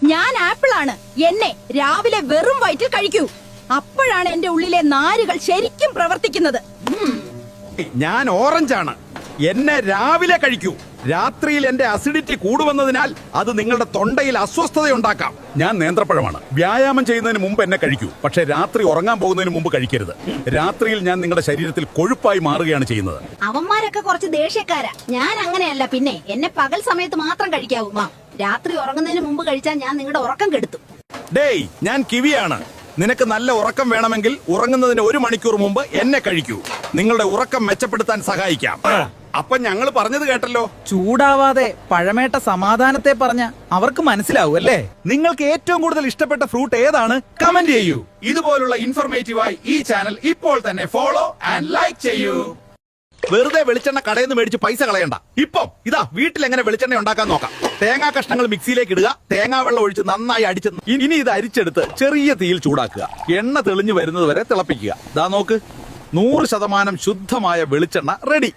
ഞാൻ ആപ്പിൾ ആണ്. എന്നെ രാവിലെ വെറും വയറ്റിൽ കഴിക്കൂ. അപ്പോഴാണ് എന്റെ ഉള്ളിലെ നാരുകൾ ശരിക്കും പ്രവർത്തിക്കുന്നത്. ഞാൻ ഓറഞ്ചാണ്. എന്നെ രാവിലെ കഴിക്കൂ. രാത്രിയിൽ എന്റെ അസിഡിറ്റി കൂടുവന്നതിനാൽ അത് നിങ്ങളുടെ തൊണ്ടയിൽ അസ്വസ്ഥതയുണ്ടാക്കാം. ഞാൻ നേന്ത്രപ്പഴമാണ്. വ്യായാമം ചെയ്യുന്നതിന് മുമ്പ് എന്നെ കഴിക്കൂ, പക്ഷെ രാത്രി ഉറങ്ങാൻ പോകുന്നതിന് മുമ്പ് കഴിക്കരുത്. രാത്രിയിൽ ഞാൻ നിങ്ങളുടെ ശരീരത്തിൽ കൊഴുപ്പായി മാറുകയാണ് ചെയ്യുന്നത്. അവന്മാരൊക്കെ കുറച്ച് ദേഷ്യക്കാരാ. ഞാൻ അങ്ങനെയല്ല. പിന്നെ എന്നെ പകൽ സമയത്ത് മാത്രം കഴിക്കാവൂ. രാത്രി ഉറങ്ങുന്നതിന് മുമ്പ് കഴിച്ചാൽ ഞാൻ നിങ്ങളുടെ ഉറക്കം കെടുത്തും. ഡേയ്, ഞാൻ കിവിയാണ്. നിനക്ക് നല്ല ഉറക്കം വേണമെങ്കിൽ ഉറങ്ങുന്നതിന് 1 മണിക്കൂർ മുമ്പ് എന്നെ കഴിക്കൂ. നിങ്ങളുടെ ഉറക്കം മെച്ചപ്പെടുത്താൻ സഹായിക്കാം. അപ്പൊ ഞങ്ങൾ പറഞ്ഞത് കേട്ടല്ലോ. ചൂടാവാതെ പഴമേട്ട സമാധാനത്തെ പറഞ്ഞ അവർക്ക് മനസ്സിലാവും അല്ലേ? നിങ്ങൾക്ക് ഏറ്റവും കൂടുതൽ ഇഷ്ടപ്പെട്ട ഫ്രൂട്ട് ഏതാണ്? കമന്റ് ചെയ്യൂ. ഇതുപോലുള്ള ഇൻഫോർമേറ്റീവായി ഈ ചാനൽ ഇപ്പോൾ തന്നെ ഫോളോ ആൻഡ് ലൈക്ക് ചെയ്യൂ. വെറുതെ വെളിച്ചെണ്ണ കടയിൽ നിന്ന് മേടിച്ച് പൈസ കളയണ്ട. ഇപ്പം ഇതാ വീട്ടിൽ എങ്ങനെ വെളിച്ചെണ്ണ ഉണ്ടാക്കാൻ നോക്കാം. തേങ്ങാ കഷ്ണങ്ങൾ മിക്സിയിലേക്ക് ഇടുക. തേങ്ങാ വെള്ളം ഒഴിച്ച് നന്നായി അടിച്ച് ഇനി ഇത് അരിച്ചെടുത്ത് ചെറിയ തീയിൽ ചൂടാക്കുക. എണ്ണ തെളിഞ്ഞു വരുന്നത് വരെ തിളപ്പിക്കുക. ദാ നോക്ക്, 100% ശുദ്ധമായ വെളിച്ചെണ്ണ റെഡി.